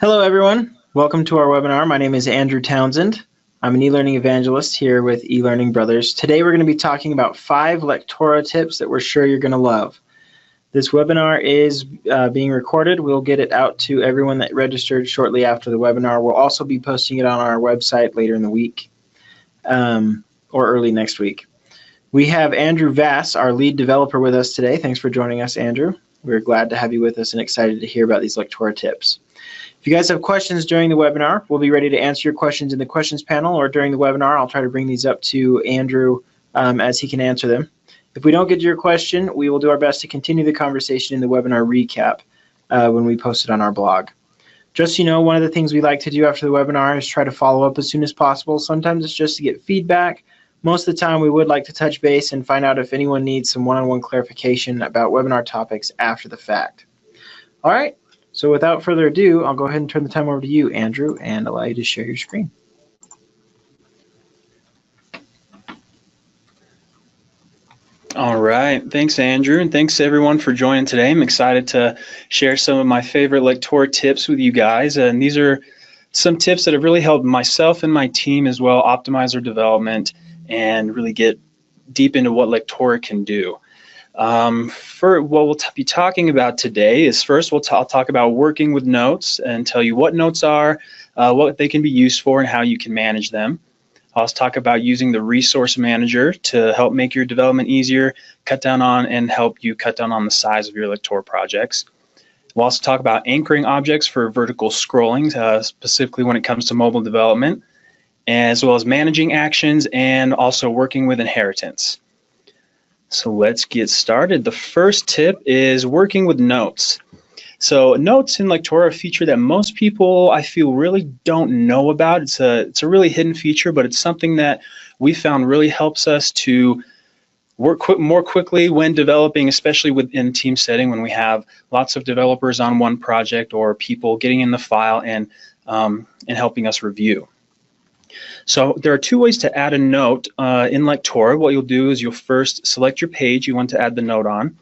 Hello everyone, welcome to our webinar. My name is Andrew Townsend. I'm an e-learning evangelist here with eLearning Brothers. Today we're going to be talking about 5 Lectora tips that we're sure you're going to love. This webinar is being recorded. We'll get it out to everyone that registered shortly after the webinar. We'll also be posting it on our website later in the week or early next week. We have Andrew Vass, our lead developer, with us today. Thanks for joining us, Andrew. We're glad to have you with us and excited to hear about these Lectora tips. If you guys have questions during the webinar, we'll be ready to answer your questions in the questions panel, or during the webinar, I'll try to bring these up to Andrew as he can answer them. If we don't get to your question, we will do our best to continue the conversation in the webinar recap when we post it on our blog. Just so you know, one of the things we like to do after the webinar is try to follow up as soon as possible. Sometimes it's just to get feedback. Most of the time, we would like to touch base and find out if anyone needs some one-on-one clarification about webinar topics after the fact. All right. So without further ado, I'll go ahead and turn the time over to you, Andrew, and allow you to share your screen. All right, thanks Andrew, and thanks everyone for joining today. I'm excited to share some of my favorite Lectora tips with you guys, and these are some tips that have really helped myself and my team as well optimize our development and really get deep into what Lectora can do. For what we'll be talking about today is first I'll talk about working with notes and tell you what notes are, what they can be used for, and how you can manage them. I'll also talk about using the resource manager to help make your development easier, help you cut down on the size of your Lectora projects. We'll also talk about anchoring objects for vertical scrolling, specifically when it comes to mobile development, as well as managing actions and also working with inheritance. So let's get started. The first tip is working with notes. So notes in Lectora are a feature that most people, I feel, really don't know about. It's a really hidden feature, but it's something that we found really helps us to work more quickly when developing, especially within a team setting when we have lots of developers on one project or people getting in the file and helping us review. So there are 2 ways to add a note in Lectora. What you'll do is you'll first select your page you want to add the note on,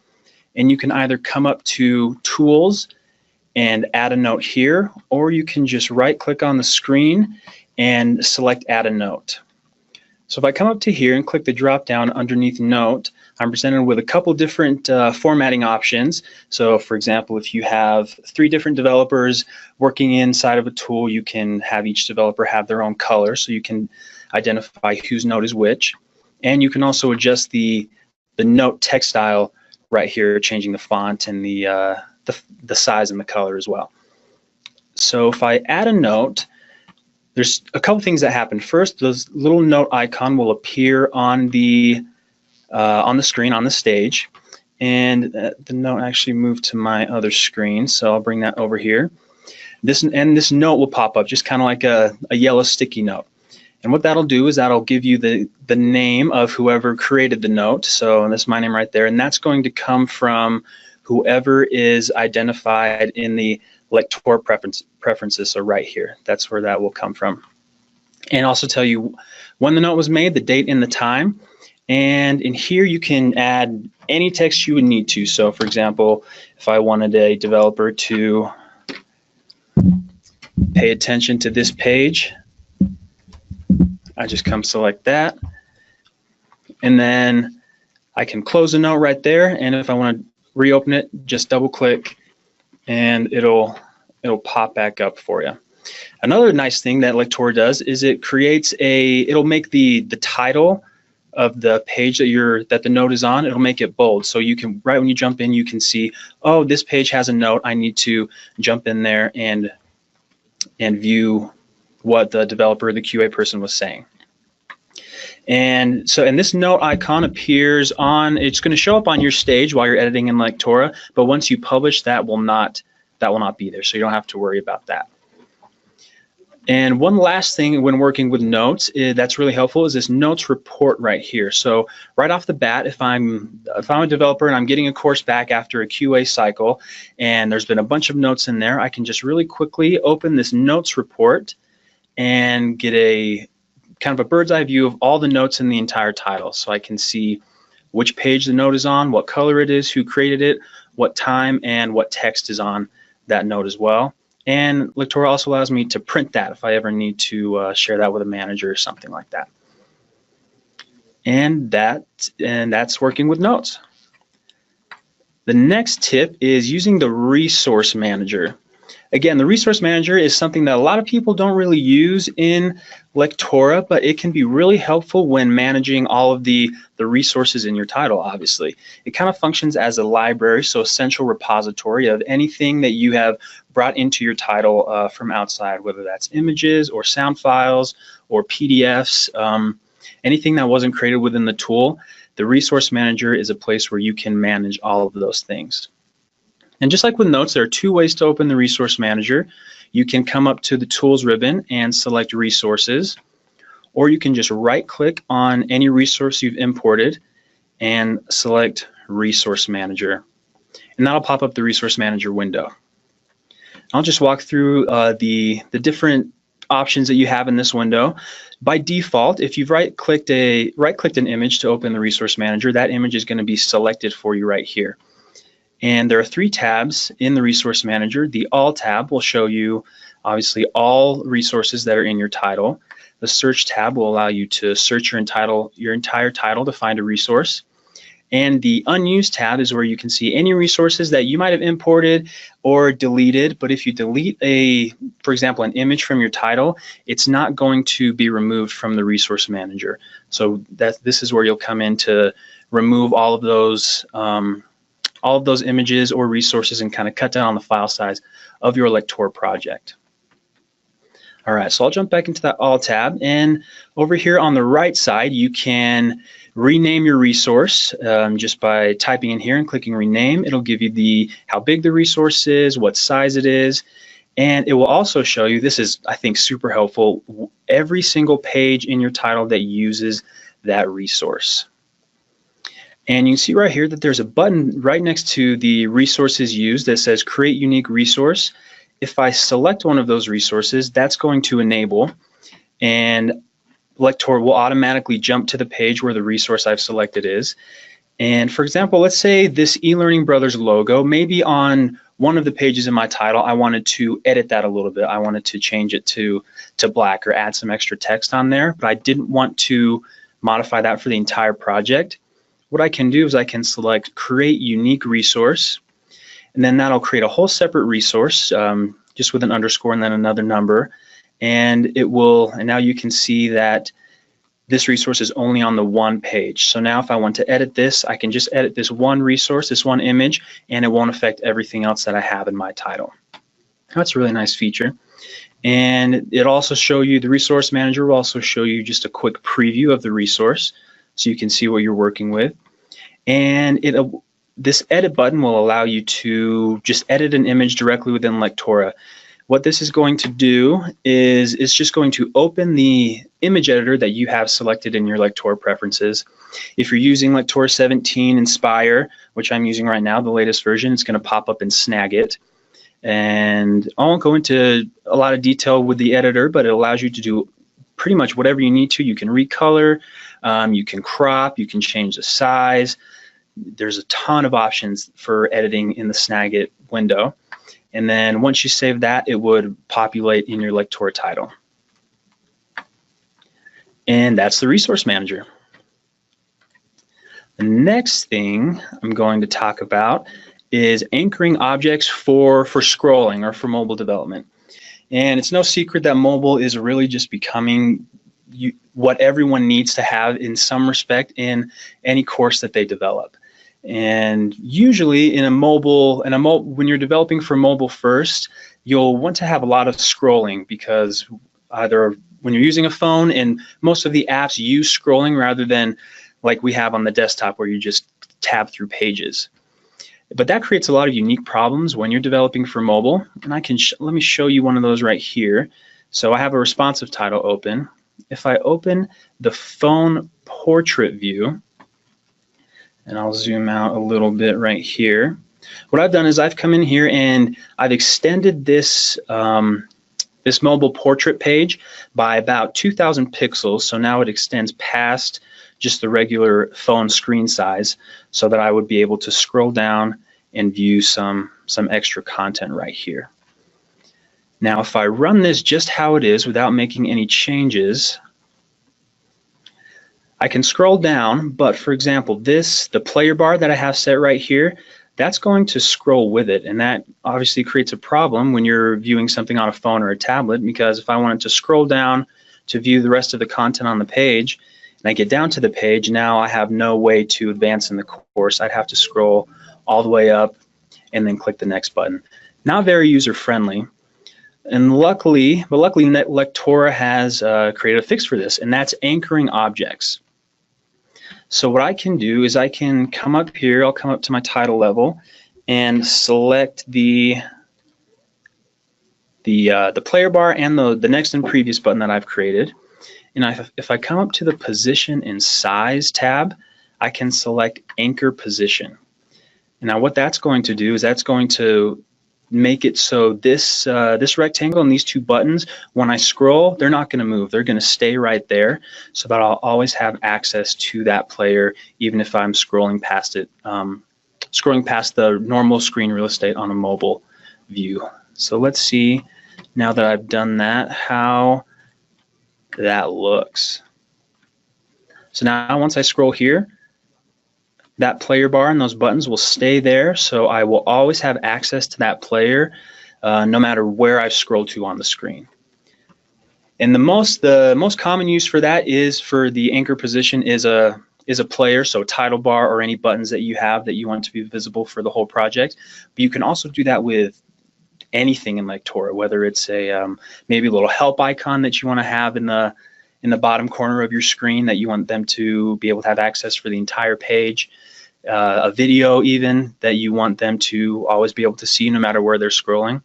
and you can either come up to Tools and add a note here, or you can just right-click on the screen and select Add a Note. So if I come up to here and click the drop-down underneath Note, I'm presented with a couple different formatting options. So for example, if you have 3 different developers working inside of a tool, you can have each developer have their own color so you can identify whose note is which. And you can also adjust the note text style right here, changing the font and the size and the color as well. So if I add a note, there's a couple things that happen. First, this little note icon will appear on the screen, on the stage, and the note actually moved to my other screen, so I'll bring that over here. This note will pop up, just kind of like a yellow sticky note. And what that'll do is that'll give you the name of whoever created the note. So that's my name right there, and that's going to come from whoever is identified in the Lectora preferences, so right here. That's where that will come from. And also tell you when the note was made, the date and the time. And in here you can add any text you would need to. So for example, if I wanted a developer to pay attention to this page, I just come select that, and then I can close the note right there, and if I want to reopen it, just double click and it'll pop back up for you. Another nice thing that Lectora does is it'll make the title of the page that the note is on, it'll make it bold. So you can, right when you jump in, you can see, oh, this page has a note. I need to jump in there and view what the developer or the QA person was saying. And this note icon appears it's going to show up on your stage while you're editing in Lectora, but once you publish, that will not be there, so you don't have to worry about that. And one last thing when working with notes that's really helpful is this notes report right here. So right off the bat, if I'm a developer and I'm getting a course back after a QA cycle and there's been a bunch of notes in there, I can just really quickly open this notes report and get a kind of a bird's eye view of all the notes in the entire title. So I can see which page the note is on, what color it is, who created it, what time, and what text is on that note as well. And Lectora also allows me to print that if I ever need to share that with a manager or something like that. And that's working with notes. The next tip is using the resource manager. Again, the resource manager is something that a lot of people don't really use in Lectora, but it can be really helpful when managing all of the resources in your title, obviously. It kind of functions as a library, so a central repository of anything that you have brought into your title from outside, whether that's images or sound files or PDFs, anything that wasn't created within the tool. The resource manager is a place where you can manage all of those things. And just like with notes, there are two ways to open the resource manager. You can come up to the tools ribbon and select resources, or you can just right click on any resource you've imported and select resource manager. And that'll pop up the resource manager window. I'll just walk through the different options that you have in this window. By default, if you've right-clicked an image to open the resource manager, that image is going to be selected for you right here. And there are three tabs in the resource manager. The All tab will show you obviously all resources that are in your title. The Search tab will allow you to search your entire title to find a resource. And the Unused tab is where you can see any resources that you might have imported or deleted. But if you delete for example, an image from your title, it's not going to be removed from the resource manager. So this is where you'll come in to remove all of those images or resources and kind of cut down on the file size of your Lectora project. All right, so I'll jump back into that All tab, and over here on the right side, you can rename your resource just by typing in here and clicking rename. It'll give you how big the resource is, what size it is, and it will also show you, this is I think super helpful, every single page in your title that uses that resource. And you can see right here that there's a button right next to the resources used that says create unique resource. If I select one of those resources, that's going to enable, and Lectora will automatically jump to the page where the resource I've selected is. And for example, let's say this eLearning Brothers logo, maybe on one of the pages in my title, I wanted to edit that a little bit. I wanted to change it to black or add some extra text on there, but I didn't want to modify that for the entire project. What I can do is I can select create unique resource, and then that'll create a whole separate resource just with an underscore and then another number, and now you can see that this resource is only on the one page. So now if I want to edit this, I can just edit this one resource, this one image, and it won't affect everything else that I have in my title. That's a really nice feature. And the resource manager will also show you just a quick preview of the resource so you can see what you're working with. And this edit button will allow you to just edit an image directly within Lectora. What this is going to do is it's just going to open the image editor that you have selected in your Lectora preferences. If you're using Lectora 17 Inspire, which I'm using right now, the latest version, it's going to pop up in Snagit. And I won't go into a lot of detail with the editor, but it allows you to do pretty much whatever you need to. You can recolor, you can crop, you can change the size. There's a ton of options for editing in the Snagit window. And then once you save that, it would populate in your Lectora title. And that's the resource manager. The next thing I'm going to talk about is anchoring objects for scrolling or for mobile development. And it's no secret that mobile is really just becoming what everyone needs to have in some respect in any course that they develop. And usually when you're developing for mobile first, you'll want to have a lot of scrolling, because either when you're using a phone, and most of the apps use scrolling rather than like we have on the desktop where you just tab through pages. But that creates a lot of unique problems when you're developing for mobile. And let me show you one of those right here. So I have a responsive title open. If I open the phone portrait view, and I'll zoom out a little bit right here. What I've done is I've come in here and I've extended this this mobile portrait page by about 2,000 pixels. So now it extends past just the regular phone screen size, so that I would be able to scroll down and view some extra content right here. Now, if I run this just how it is without making any changes, I can scroll down, but for example, the player bar that I have set right here, that's going to scroll with it, and that obviously creates a problem when you're viewing something on a phone or a tablet, because if I wanted to scroll down to view the rest of the content on the page, and I get down to the page, now I have no way to advance in the course. I'd have to scroll all the way up and then click the next button. Not very user-friendly. And luckily Lectora has created a fix for this, and that's anchoring objects. So what I can do is I can come up here, I'll come up to my title level and select the player bar and the next and previous button that I've created. And if I come up to the position and size tab, I can select anchor position. And now what that's going to do is that's going to make it so this rectangle and these two buttons, when I scroll, they're not going to move. They're going to stay right there, so that I'll always have access to that player, even if I'm scrolling past it, scrolling past the normal screen real estate on a mobile view. So let's see, now that I've done that, how that looks. So now once I scroll here, that player bar and those buttons will stay there, so I will always have access to that player no matter where I've scrolled to on the screen. And the most common use for that is for the anchor position is a player, so title bar or any buttons that you have that you want to be visible for the whole project. But you can also do that with anything in Lectora, whether it's a maybe a little help icon that you want to have in the bottom corner of your screen that you want them to be able to have access for the entire page, a video even that you want them to always be able to see no matter where they're scrolling.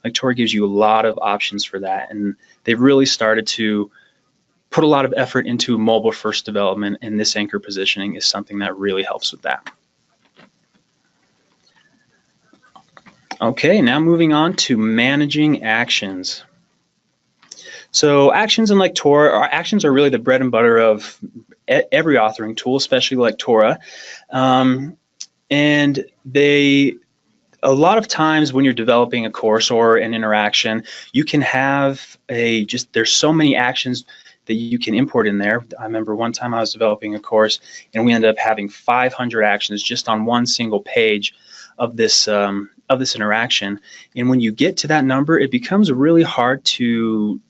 Lectora gives you a lot of options for that, and they've really started to put a lot of effort into mobile first development, and this anchor positioning is something that really helps with that. Okay, now moving on to managing actions. So actions in Lectora, actions are really the bread and butter of every authoring tool, especially Lectora. And a lot of times when you're developing a course or an interaction, you can have there's so many actions that you can import in there. I remember one time I was developing a course and we ended up having 500 actions just on one single page of this interaction. And when you get to that number, it becomes really hard to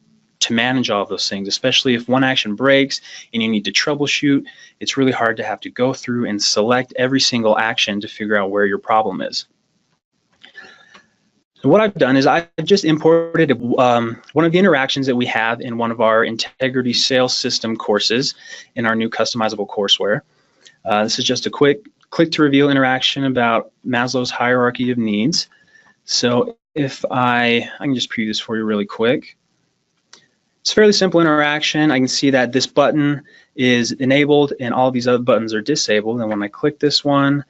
manage all of those things, especially if one action breaks and you need to troubleshoot. It's really hard to have to go through and select every single action to figure out where your problem is. So what I've done is I've just imported one of the interactions that we have in one of our integrity sales system courses in our new customizable courseware. This is just a quick click to reveal interaction about Maslow's hierarchy of needs. So if I can just preview this for you really quick. It's a fairly simple interaction. I can see that this button is enabled and all these other buttons are disabled. And when I click this one,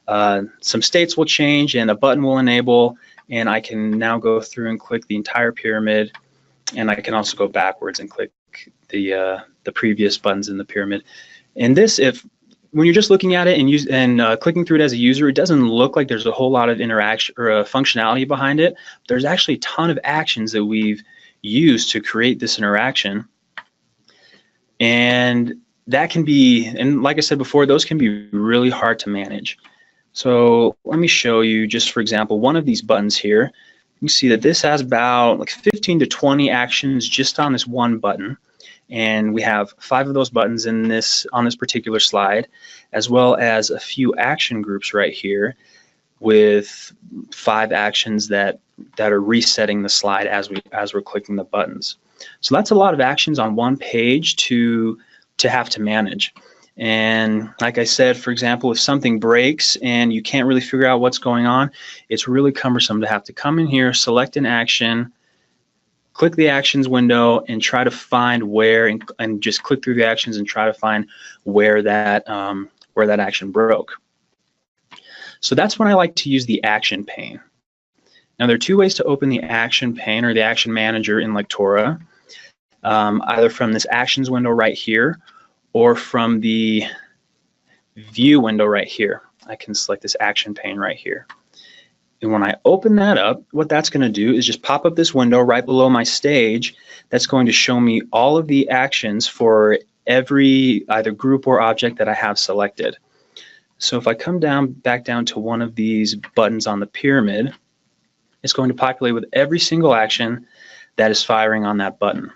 some states will change and a button will enable, and I can now go through and click the entire pyramid, and I can also go backwards and click the previous buttons in the pyramid. And this, when you're just looking at it and clicking through it as a user, it doesn't look like there's a whole lot of interaction or functionality behind it. There's actually a ton of actions that we've used to create this interaction, and that can be, and like I said before, those can be really hard to manage. So let me show you, just for example, one of these buttons here. You can see that this has about like 15 to 20 actions just on this one button, and we have 5 of those buttons on this particular slide, as well as a few action groups right here with 5 actions that are resetting the slide as we're clicking the buttons. So that's a lot of actions on one page to have to manage. And like I said, for example, if something breaks and you can't really figure out what's going on, it's really cumbersome to have to come in here, select an action, click the actions window, and try to find where, and just click through the actions and try to find where that action broke. So that's when I like to use the action pane. Now there are 2 ways to open the action pane or the action manager in Lectora, either from this actions window right here or from the view window right here. I can select this action pane right here. And when I open that up, what that's going to do is just pop up this window right below my stage that's going to show me all of the actions for every either group or object that I have selected. So if I come back down to one of these buttons on the pyramid, it's going to populate with every single action that is firing on that button.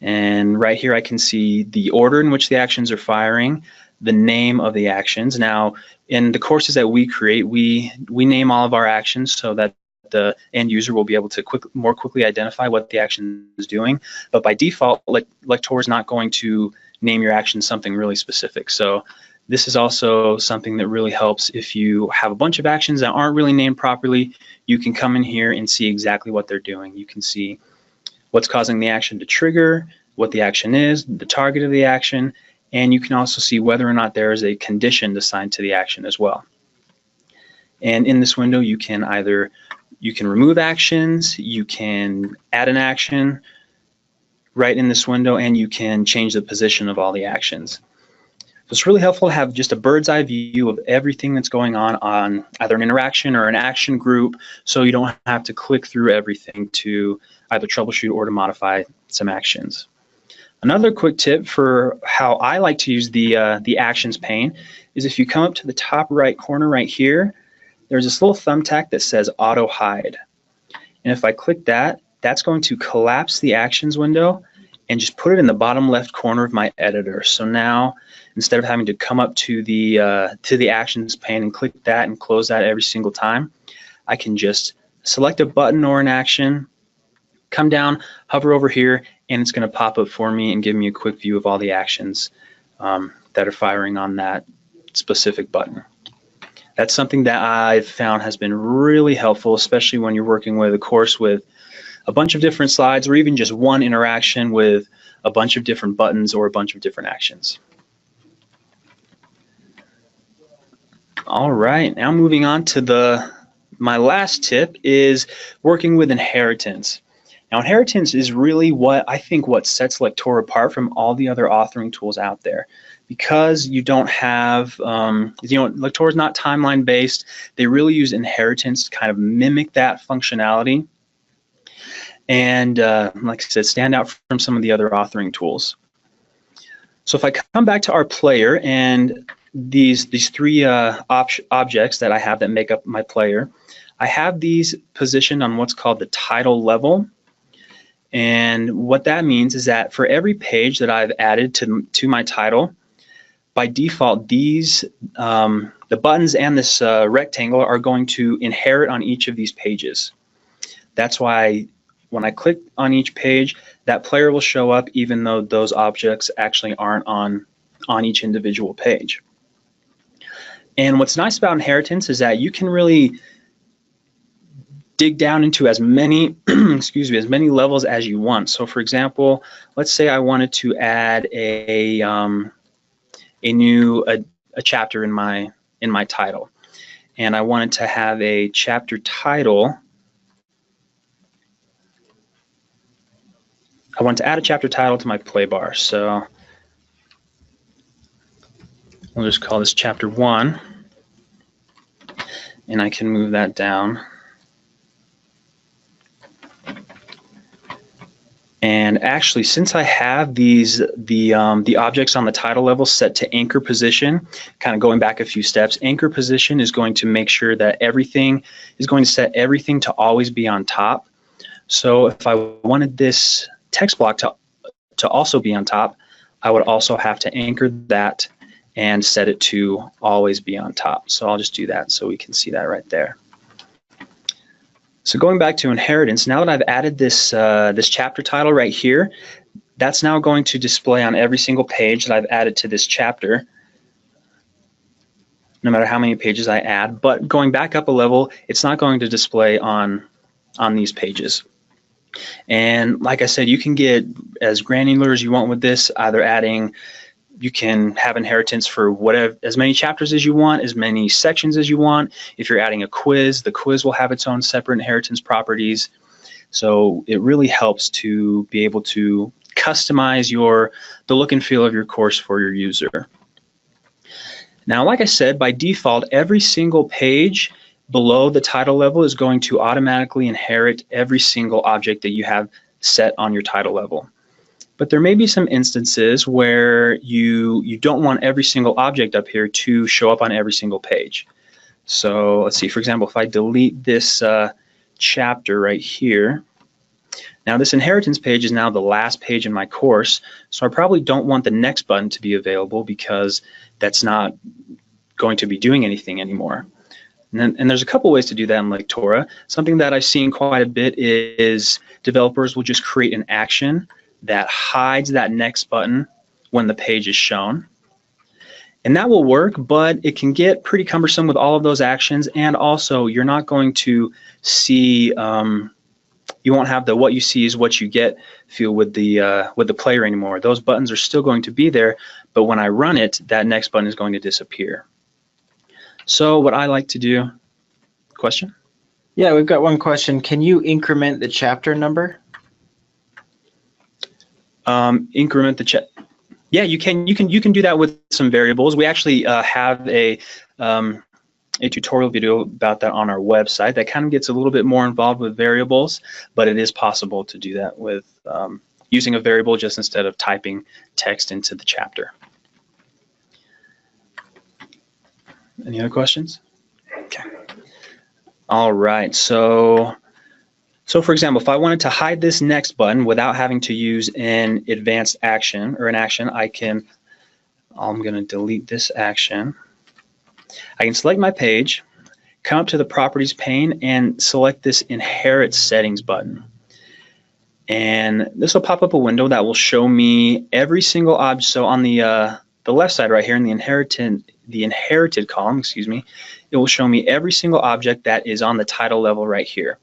And right here I can see the order in which the actions are firing, the name of the actions. Now, in the courses that we create, we name all of our actions so that the end user will be able to more quickly identify what the action is doing. But by default, Lectora is not going to name your action something really specific. So this is also something that really helps if you have a bunch of actions that aren't really named properly. You can come in here and see exactly what they're doing. You can see what's causing the action to trigger, what the action is, the target of the action, and you can also see whether or not there is a condition assigned to the action as well. And in this window, you can remove actions, you can add an action right in this window, and you can change the position of all the actions. So it's really helpful to have just a bird's eye view of everything that's going on either an interaction or an action group, so you don't have to click through everything to either troubleshoot or to modify some actions. Another quick tip for how I like to use the actions pane is if you come up to the top right corner right here, there's this little thumbtack that says auto hide. And if I click that, that's going to collapse the actions window and just put it in the bottom left corner of my editor. So now, instead of having to come up to the actions pane and click that and close that every single time, I can just select a button or an action, come down, hover over here, and it's going to pop up for me and give me a quick view of all the actions that are firing on that specific button. That's something that I've found has been really helpful, especially when you're working with a course with a bunch of different slides or even just one interaction with a bunch of different buttons or a bunch of different actions. All right, now moving on to my last tip is working with inheritance. Now, inheritance is really what sets Lectora apart from all the other authoring tools out there, because you don't have, Lectora is not timeline based. They really use inheritance to kind of mimic that functionality and, like I said, stand out from some of the other authoring tools. So if I come back to our player and these three objects that I have that make up my player, I have these positioned on what's called the title level. And what that means is that for every page that I've added to my title, by default, the buttons and this rectangle are going to inherit on each of these pages. That's why when I click on each page, that player will show up even though those objects actually aren't on each individual page. And what's nice about inheritance is that you can really dig down into as many as many levels as you want. So for example, let's say I wanted to add a chapter in my title, and I wanted to have a chapter title. I want to add a chapter title to my play bar. So we'll just call this chapter 1, and I can move that down. And actually, since I have the objects on the title level set to anchor position, kind of going back a few steps, anchor position is going to make sure that everything is going to set everything to always be on top. So if I wanted this text block to also be on top, I would also have to anchor that and set it to always be on top. So I'll just do that so we can see that right there. So going back to inheritance, now that I've added this chapter title right here, that's now going to display on every single page that I've added to this chapter, no matter how many pages I add. But going back up a level, it's not going to display on these pages. And like I said, you can get as granular as you want with this, you can have inheritance for as many chapters as you want, as many sections as you want. If you're adding a quiz, the quiz will have its own separate inheritance properties. So it really helps to be able to customize the look and feel of your course for your user. Now, like I said, by default, every single page below the title level is going to automatically inherit every single object that you have set on your title level. But there may be some instances where you don't want every single object up here to show up on every single page. So let's see, for example, if I delete this chapter right here, now this inheritance page is now the last page in my course, so I probably don't want the next button to be available because that's not going to be doing anything anymore. And there's a couple ways to do that in Lectora. Something that I've seen quite a bit is developers will just create an action that hides that next button when the page is shown. And that will work, but it can get pretty cumbersome with all of those actions, and also you're not going to see, you won't have the what you see is what you get feel with the player anymore. Those buttons are still going to be there, but when I run it, that next button is going to disappear. So what I like to do, question? Yeah, we've got one question. Can you increment the chapter number? Increment the chapter. Yeah, you can do that with some variables. We actually have a tutorial video about that on our website that kind of gets a little bit more involved with variables, but it is possible to do that with using a variable just instead of typing text into the chapter. Any other questions? Okay. All right. So for example, if I wanted to hide this next button without having to use an advanced action or an action, I'm going to delete this action. I can select my page, come up to the Properties pane, and select this Inherit Settings button. And this will pop up a window that will show me every single object. So on the left side right here in the inherited column, it will show me every single object that is on the title level right here.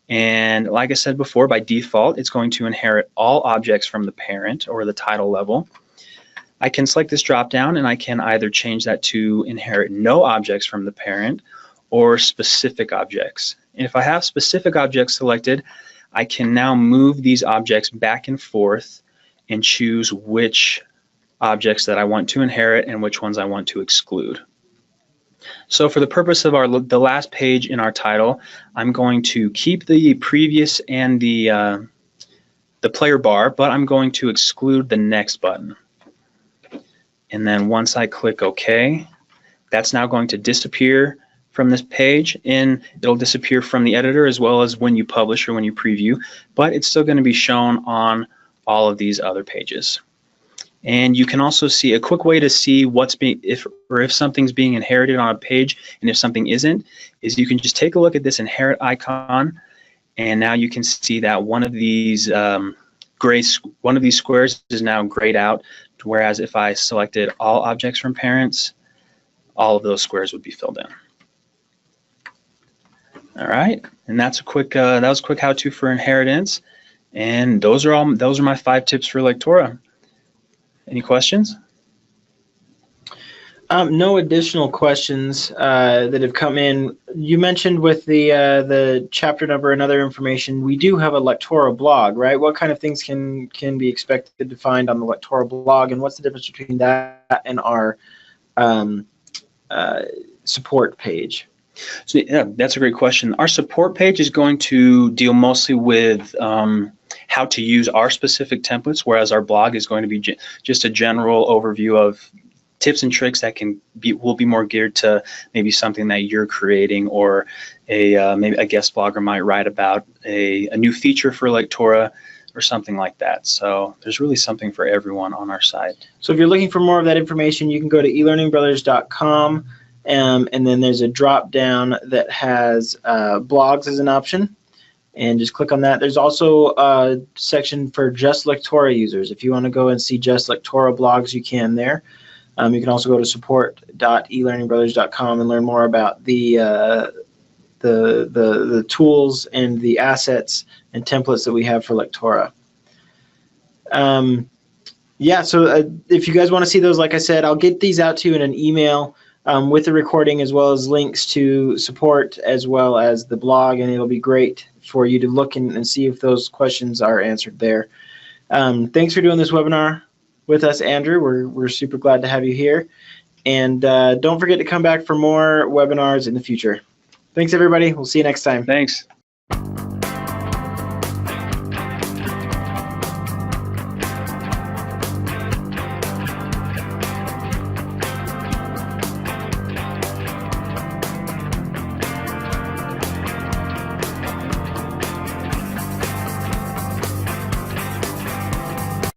And like I said before, by default, it's going to inherit all objects from the parent or the title level. I can select this drop down and I can either change that to inherit no objects from the parent or specific objects. And if I have specific objects selected, I can now move these objects back and forth and choose which objects that I want to inherit and which ones I want to exclude. So for the purpose of the last page in our title, I'm going to keep the previous and the player bar, but I'm going to exclude the next button. And then once I click OK, that's now going to disappear from this page, and it'll disappear from the editor as well as when you publish or when you preview, but it's still going to be shown on all of these other pages. And you can also see a quick way to see if something's being inherited on a page and if something isn't, is you can just take a look at this inherit icon, and now you can see that one of these squares is now grayed out, whereas if I selected all objects from parents, all of those squares would be filled in. All right, and that's a quick that was a quick how-to for inheritance, and those are my 5 tips for Lectora. Any questions? No additional questions that have come in. You mentioned with the chapter number and other information, we do have a Lectora blog, right? What kind of things can be expected to find on the Lectora blog, and what's the difference between that and our support page? So yeah, that's a great question. Our support page is going to deal mostly with how to use our specific templates, whereas our blog is going to be just a general overview of tips and tricks that will be more geared to maybe something that you're creating, or maybe a guest blogger might write about a new feature for Lectora or something like that. So there's really something for everyone on our site. So if you're looking for more of that information, you can go to elearningbrothers.com. And then there's a drop down that has blogs as an option, and just click on that. There's also a section for just Lectora users. If you want to go and see just Lectora blogs, you can there. You can also go to support.elearningbrothers.com and learn more about the tools and the assets and templates that we have for Lectora. Yeah, so if you guys want to see those, like I said, I'll get these out to you in an email. With the recording, as well as links to support, as well as the blog, and it'll be great for you to look and see if those questions are answered there. Thanks for doing this webinar with us, Andrew. We're super glad to have you here, and don't forget to come back for more webinars in the future. Thanks, everybody. We'll see you next time. Thanks.